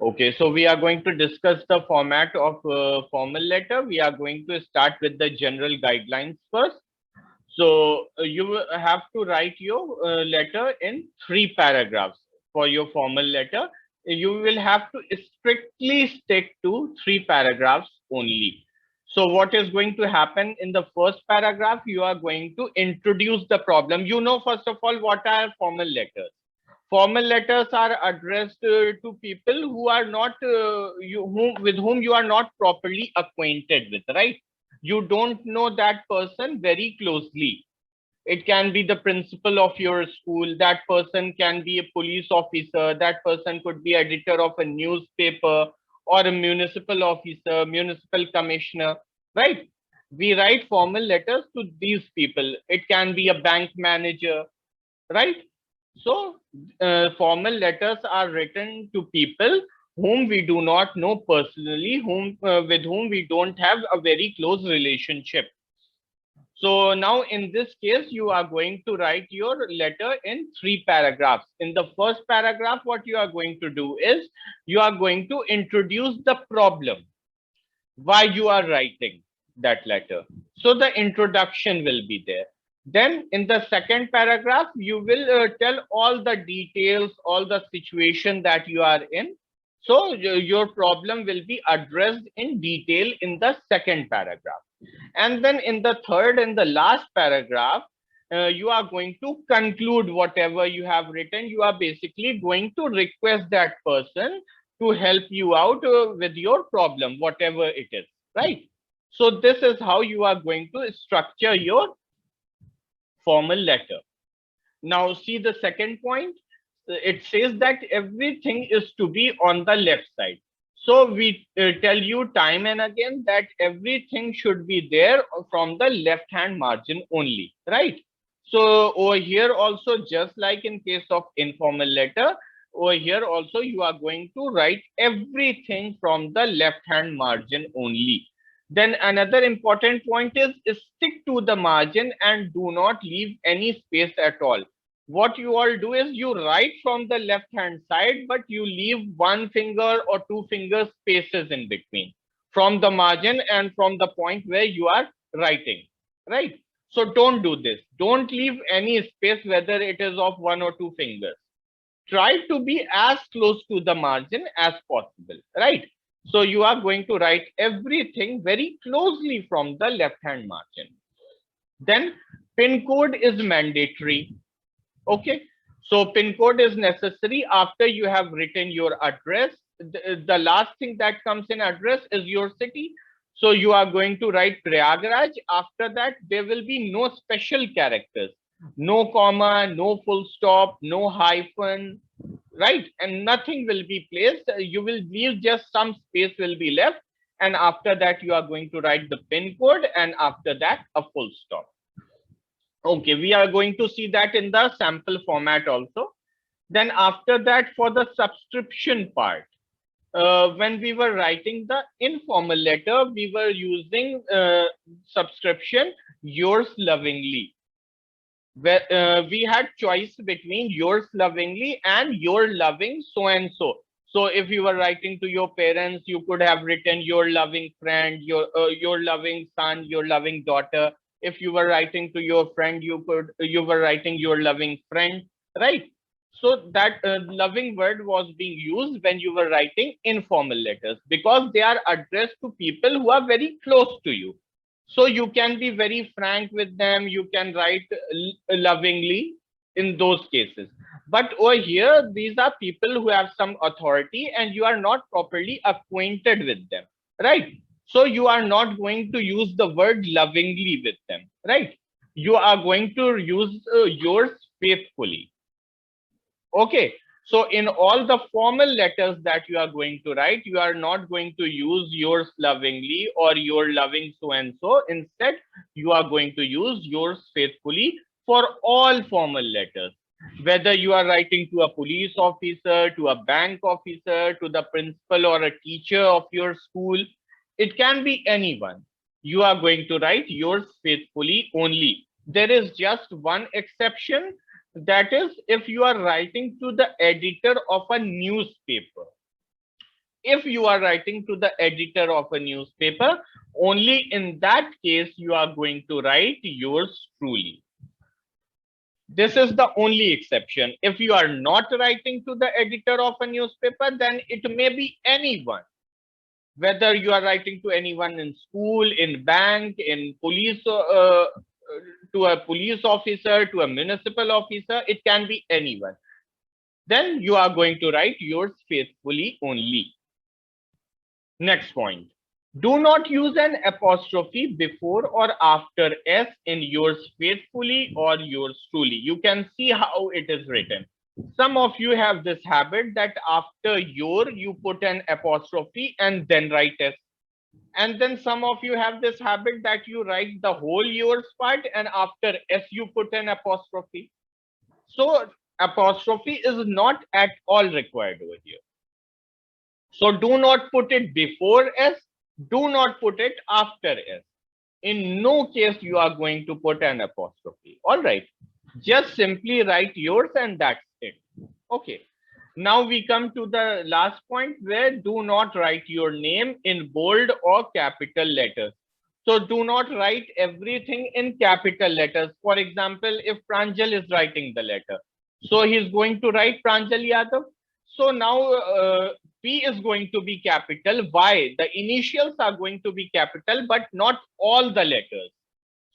Okay, so we are going to discuss the format of formal letter. We are going to start with the general guidelines first. So you will have to write your letter in 3 paragraphs for your formal letter. You will have to strictly stick to 3 paragraphs only. So what is going to happen in the first paragraph? You are going to introduce the problem. You know, first of all, what are formal letters? Formal letters are addressed to people who are not with whom you are not properly acquainted with, right? You don't know that person very closely. It can be the principal of your school, that person can be a police officer, that person could be editor of a newspaper, or a municipal officer, municipal commissioner, right? We write formal letters to these people. It can be a bank manager, right? So formal letters are written to people whom we do not know personally, whom with whom we don't have a very close relationship. So now in this case, you are going to write your letter in 3 paragraphs. In the first paragraph, what you are going to do is you are going to introduce the problem, why you are writing that letter. So the introduction will be there. Then in the second paragraph, you will tell all the details, all the situation that you are in. So your problem will be addressed in detail in the second paragraph. And then in the third and the last paragraph, you are going to conclude whatever you have written. You are basically going to request that person to help you out with your problem, whatever it is, right? So this is how you are going to structure your formal letter. Now see the second point. It says that everything is to be on the left side. So we tell you time and again that everything should be there from the left hand margin only, right? So over here also, just like in case of informal letter, over here also you are going to write everything from the left hand margin only. Then another important point is stick to the margin and do not leave any space at all. What you all do is you write from the left hand side, but you leave 1 finger or 2 finger spaces in between from the margin and from the point where you are writing, right? So don't do this. Don't leave any space, whether it is of 1 or 2 fingers. Try to be as close to the margin as possible, right? So you are going to write everything very closely from the left hand margin. Then pin code is mandatory. Okay, so pin code is necessary after you have written your address. The last thing that comes in address is your city. So you are going to write Prayagraj. After that, there will be no special characters, no comma, no full stop, no hyphen, right? And nothing will be placed. You will leave just some space will be left. And after that, you are going to write the pin code, and after that, a full stop. Okay, we are going to see that in the sample format also. Then after that, for the subscription part, when we were writing the informal letter, we were using subscription yours lovingly. Where we had choice between yours lovingly and your loving so and so. So if you were writing to your parents, you could have written your loving friend, your loving son, your loving daughter. If you were writing to your friend, you were writing your loving friend, right? So that loving word was being used when you were writing informal letters, because they are addressed to people who are very close to you. So you can be very frank with them. You can write lovingly in those cases. But over here, these are people who have some authority and you are not properly acquainted with them, right? So you are not going to use the word lovingly with them, right? You are going to use yours faithfully. Okay. So in all the formal letters that you are going to write, you are not going to use yours lovingly or your loving so and so. Instead, you are going to use yours faithfully for all formal letters. Whether you are writing to a police officer, to a bank officer, to the principal or a teacher of your school, it can be anyone. You are going to write yours faithfully only. There is just one exception, that is if you are writing to the editor of a newspaper. If you are writing to the editor of a newspaper, only in that case you are going to write yours truly. This is the only exception. If you are not writing to the editor of a newspaper, then it may be anyone. Whether you are writing to anyone in school, in bank, in police, to a police officer, to a municipal officer, it can be anyone. Then you are going to write yours faithfully only. Next point. Do not use an apostrophe before or after S in yours faithfully or yours truly. You can see how it is written. Some of you have this habit that after your, you put an apostrophe and then write S. And then some of you have this habit that you write the whole yours part and after S you put an apostrophe. So apostrophe is not at all required over here. So do not put it before S, do not put it after S. In no case you are going to put an apostrophe. All right. Just simply write yours and that's it. Okay. Now we come to the last point where do not write your name in bold or capital letters. So do not write everything in capital letters. For example, if Pranjal is writing the letter, so he's going to write Pranjal Yadav. So now P is going to be capital. Why? The initials are going to be capital, but not all the letters.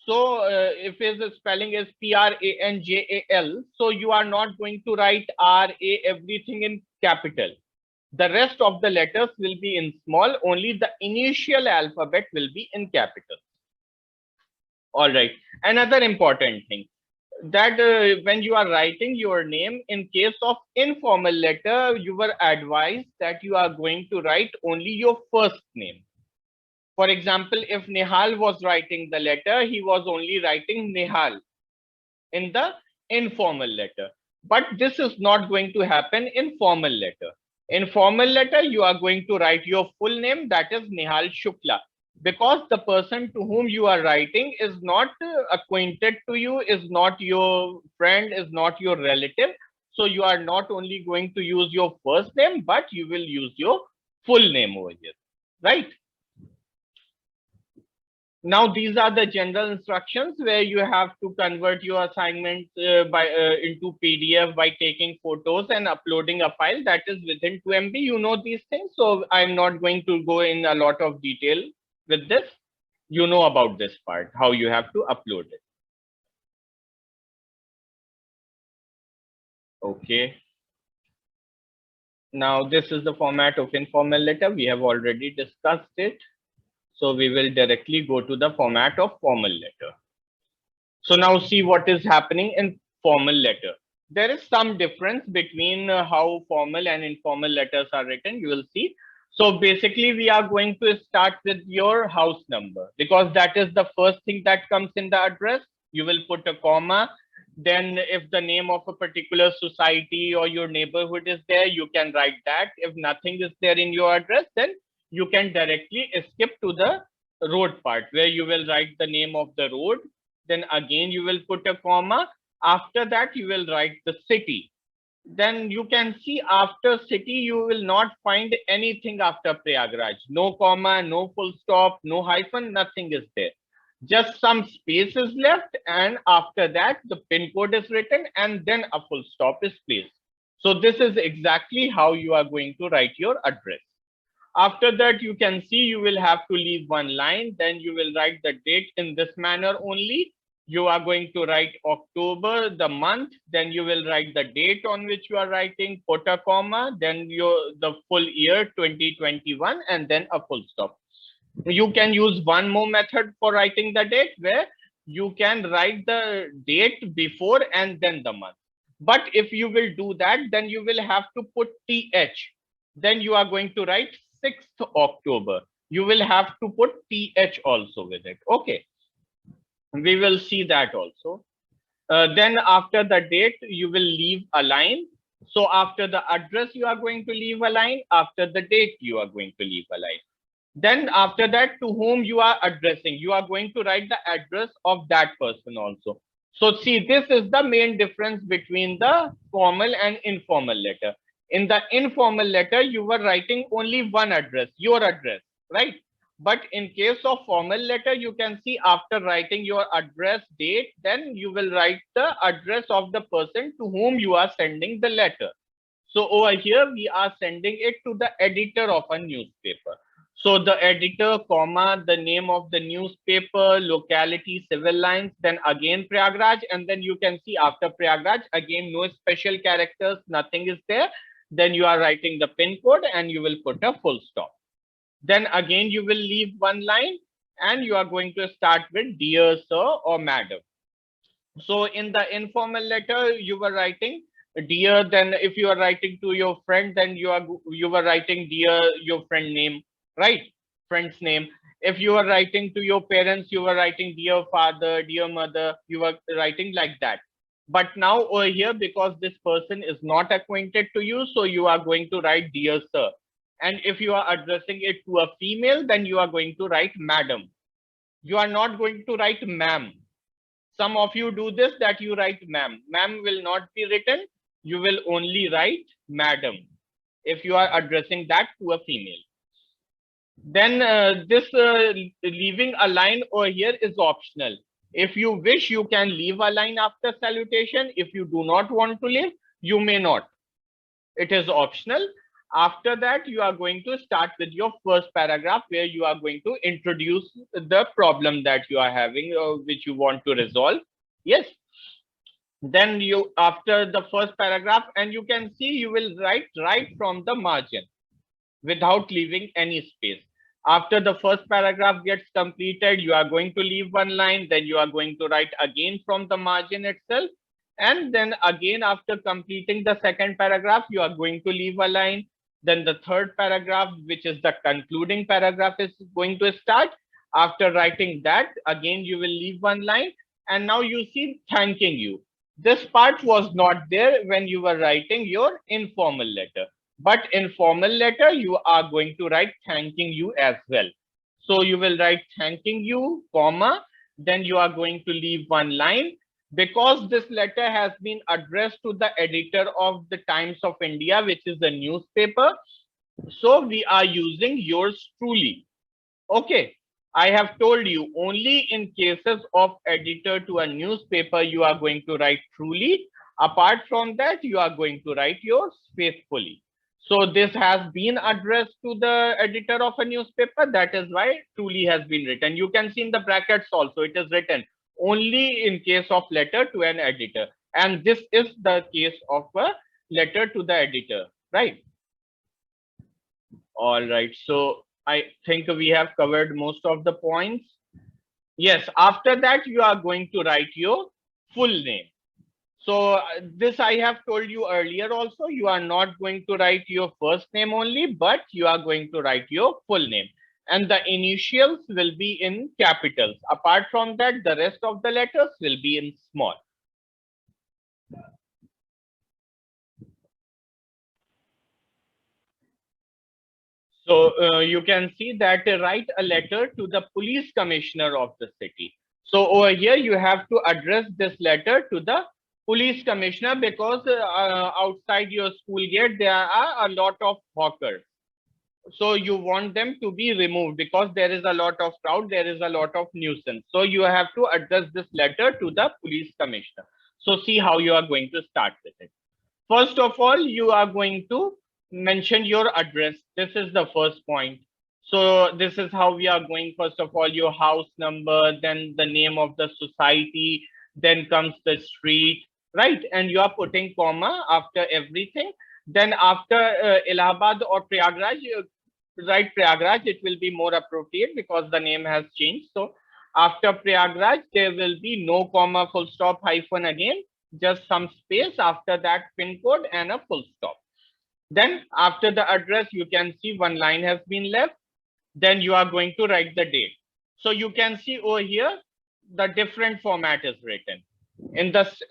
So if his spelling is Pranjal, so you are not going to write RA everything in capital. The rest of the letters will be in small, only the initial alphabet will be in capital. All right. Another important thing that when you are writing your name in case of informal letter, you were advised that you are going to write only your first name. For example, if Nihal was writing the letter, he was only writing Nihal in the informal letter. But this is not going to happen in formal letter. In formal letter, you are going to write your full name, that is Nihal Shukla. Because the person to whom you are writing is not acquainted to you, is not your friend, is not your relative. So you are not only going to use your first name, but you will use your full name over here, right? Now these are the general instructions where you have to convert your assignments into PDF by taking photos and uploading a file that is within 2 MB. You know these things, so I'm not going to go in a lot of detail with this. You know about this part, how you have to upload it. Okay. Now this is the format of informal letter. We have already discussed it. So we will directly go to the format of formal letter. So now see what is happening in formal letter. There is some difference between how formal and informal letters are written. You will see. So basically we are going to start with your house number because that is the first thing that comes in the address. You will put a comma. Then if the name of a particular society or your neighborhood is there, you can write that. If nothing is there in your address, then you can directly skip to the road part where you will write the name of the road. Then again, you will put a comma. After that, you will write the city. Then you can see after city, you will not find anything after Prayagraj. No comma, no full stop, no hyphen, nothing is there. Just some space is left. And after that, the pin code is written and then a full stop is placed. So this is exactly how you are going to write your address. After that, you can see you will have to leave one line. Then you will write the date in this manner only. You are going to write October, the month. Then you will write the date on which you are writing, put a comma, then the full year 2021, and then a full stop. You can use one more method for writing the date where you can write the date before and then the month. But if you will do that, then you will have to put TH. Then you are going to write 6th October. You will have to put TH also with it. Okay. We will see that also. Then after the date, you will leave a line. So after the address, you are going to leave a line. After the date, you are going to leave a line. Then after that, to whom you are addressing, you are going to write the address of that person also. So see, this is the main difference between the formal and informal letter. In the informal letter, you were writing only one address, your address, right? But in case of formal letter, you can see after writing your address, date, then you will write the address of the person to whom you are sending the letter. So over here, we are sending it to the editor of a newspaper. So the editor, comma, the name of the newspaper, locality, civil lines, then again Prayagraj, and then you can see after Prayagraj, again no special characters, nothing is there. Then you are writing the pin code and you will put a full stop. Then again you will leave one line and you are going to start with dear sir or madam. So in the informal letter, you were writing dear, then if you are writing to your friend, then you were writing dear your friend name, right? Friend's name. If you are writing to your parents, you were writing dear father, dear mother, you were writing like that. But now over here, because this person is not acquainted to you, so you are going to write dear sir. And if you are addressing it to a female, then you are going to write madam. You are not going to write ma'am. Some of you do this, that you write ma'am. Ma'am will not be written. You will only write madam if you are addressing that to a female. Then this leaving a line over here is optional. If you wish, you can leave a line after salutation. If you do not want to leave, you may not. It is optional. After that, you are going to start with your first paragraph where you are going to introduce the problem that you are having or which you want to resolve. Yes. Then you, after the first paragraph, and you can see you will write right from the margin without leaving any space. After the first paragraph gets completed, you are going to leave one line, then you are going to write again from the margin itself. And then again, after completing the second paragraph, you are going to leave a line. Then the third paragraph, which is the concluding paragraph, is going to start. After writing that, again, you will leave one line. And now you see thanking you. This part was not there when you were writing your informal letter. But in formal letter, you are going to write thanking you as well. So you will write thanking you, comma, then you are going to leave one line. Because this letter has been addressed to the editor of the Times of India, which is the newspaper. So we are using yours truly. Okay. I have told you only in cases of editor to a newspaper, you are going to write truly. Apart from that, you are going to write yours faithfully. So this has been addressed to the editor of a newspaper. That is why truly has been written. You can see in the brackets also, it is written only in case of letter to an editor. And this is the case of a letter to the editor, right? All right. So I think we have covered most of the points. Yes, after that, you are going to write your full name. So this I have told you earlier also, you are not going to write your first name only, but you are going to write your full name. And the initials will be in capitals. Apart from that, the rest of the letters will be in small. So you can see that write a letter to the police commissioner of the city. So over here, you have to address this letter to the police commissioner because outside your school gate, there are a lot of hawkers. So you want them to be removed because there is a lot of crowd, there is a lot of nuisance. So you have to address this letter to the police commissioner. So see how you are going to start with it. First of all, you are going to mention your address. This is the first point. So this is how we are going. First of all, your house number, then the name of the society, then comes the street, right? And you are putting comma after everything. Then after Allahabad or Prayagraj, write Prayagraj, it will be more appropriate because the name has changed. So after Prayagraj, there will be no comma, full stop, hyphen again, just some space, after that pin code and a full stop. Then after the address, you can see one line has been left. Then you are going to write the date. So you can see over here, the different format is written. In this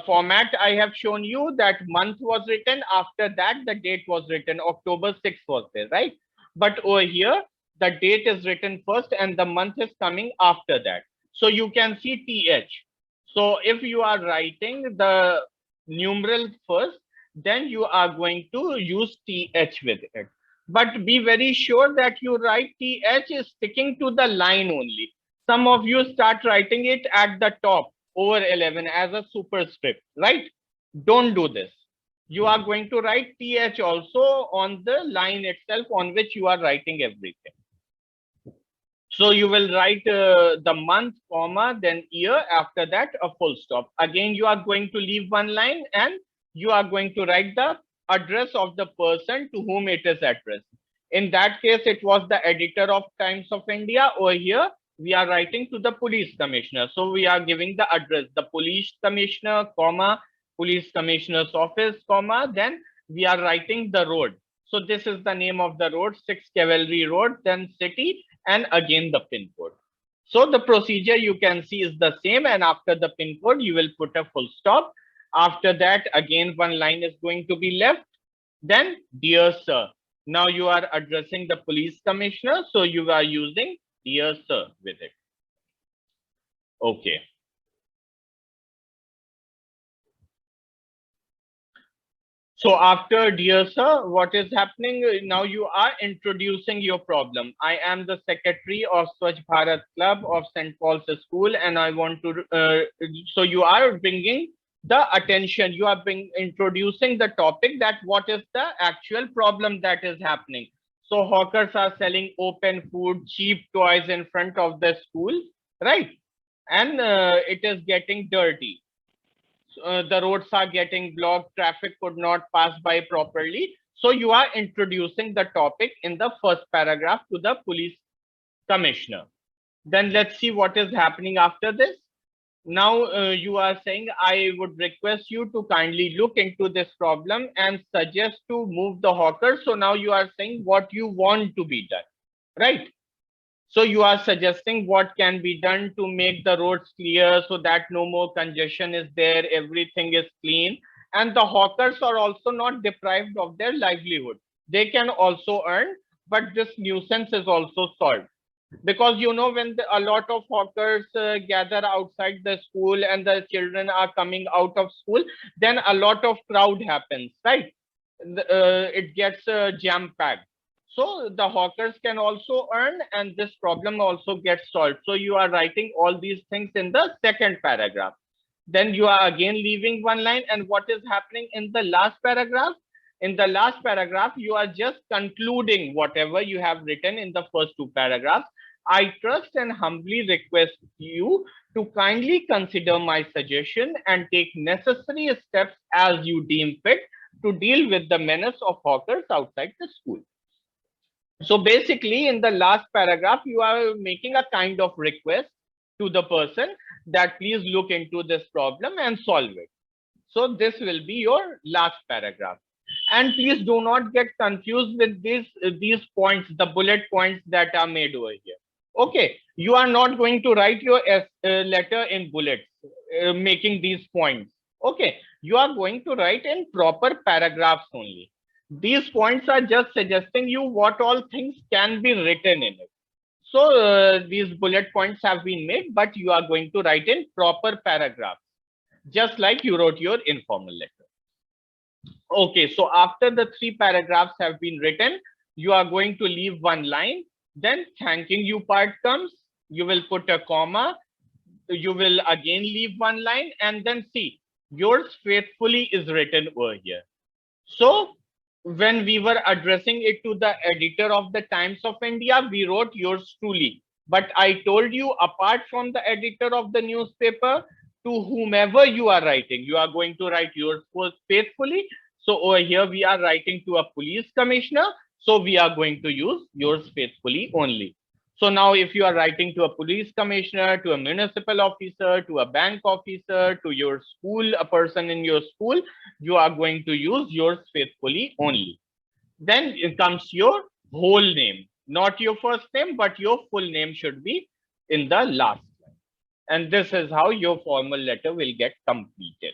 format, I have shown you that month was written. After that, the date was written. October 6th was there, right? But over here, the date is written first and the month is coming after that. So you can see TH. So if you are writing the numeral first, then you are going to use TH with it. But be very sure that you write TH is sticking to the line only. Some of you start writing it at the top over 11 as a superscript, right? Don't do this. You are going to write TH also on the line itself on which you are writing everything. So you will write the month, comma, then year, after that a full stop. Again, you are going to leave one line and you are going to write the address of the person to whom it is addressed. In that case, it was the editor of Times of India. Over here, we are writing to the police commissioner. So we are giving the address, the police commissioner, comma, police commissioner's office, comma, then we are writing the road. So this is the name of the road, 6 Cavalry Road, then city, and again the pin code. So the procedure you can see is the same, and after the pin code, you will put a full stop. After that, again, one line is going to be left. Then, dear sir. Now you are addressing the police commissioner, so you are using dear sir with it. Okay. So after dear sir, what is happening now? You are introducing your problem. I am the secretary of Swachh Bharat Club of St. Paul's School, and I want to. So you are bringing the attention. You are introducing the topic that what is the actual problem that is happening. So hawkers are selling open food, cheap toys in front of the school, right? And it is getting dirty. The roads are getting blocked, traffic could not pass by properly. So you are introducing the topic in the first paragraph to the police commissioner. Then let's see what is happening after this. Now you are saying, I would request you to kindly look into this problem and suggest to move the hawkers. So now you are saying what you want to be done, right? So you are suggesting what can be done to make the roads clear so that no more congestion is there, everything is clean, and the hawkers are also not deprived of their livelihood. They can also earn, but this nuisance is also solved. Because you know, when a lot of hawkers gather outside the school and the children are coming out of school, then a lot of crowd happens, right? It gets jam-packed. So the hawkers can also earn and this problem also gets solved. So you are writing all these things in the second paragraph. Then you are again leaving one line, and what is happening in the last paragraph? In the last paragraph, you are just concluding whatever you have written in the first two paragraphs. I trust and humbly request you to kindly consider my suggestion and take necessary steps as you deem fit to deal with the menace of hawkers outside the school. So basically, in the last paragraph, you are making a kind of request to the person that please look into this problem and solve it. So this will be your last paragraph. And please do not get confused with these points, the bullet points that are made over here. Okay, you are not going to write your letter in bullets, making these points. Okay, you are going to write in proper paragraphs only. These points are just suggesting you what all things can be written in it. So these bullet points have been made, but you are going to write in proper paragraphs, just like you wrote your informal letter. Okay, so after the 3 paragraphs have been written, you are going to leave one line. Then thanking you part comes. You will put a comma. You will again leave one line, and then see, yours faithfully is written over here. So when we were addressing it to the editor of the Times of India, we wrote yours truly. But I told you, apart from the editor of the newspaper, to whomever you are writing, you are going to write yours faithfully. So over here, we are writing to a police commissioner. So we are going to use yours faithfully only. So now if you are writing to a police commissioner, to a municipal officer, to a bank officer, to your school, a person in your school, you are going to use yours faithfully only. Then it comes your whole name, not your first name, but your full name should be in the last line. And this is how your formal letter will get completed.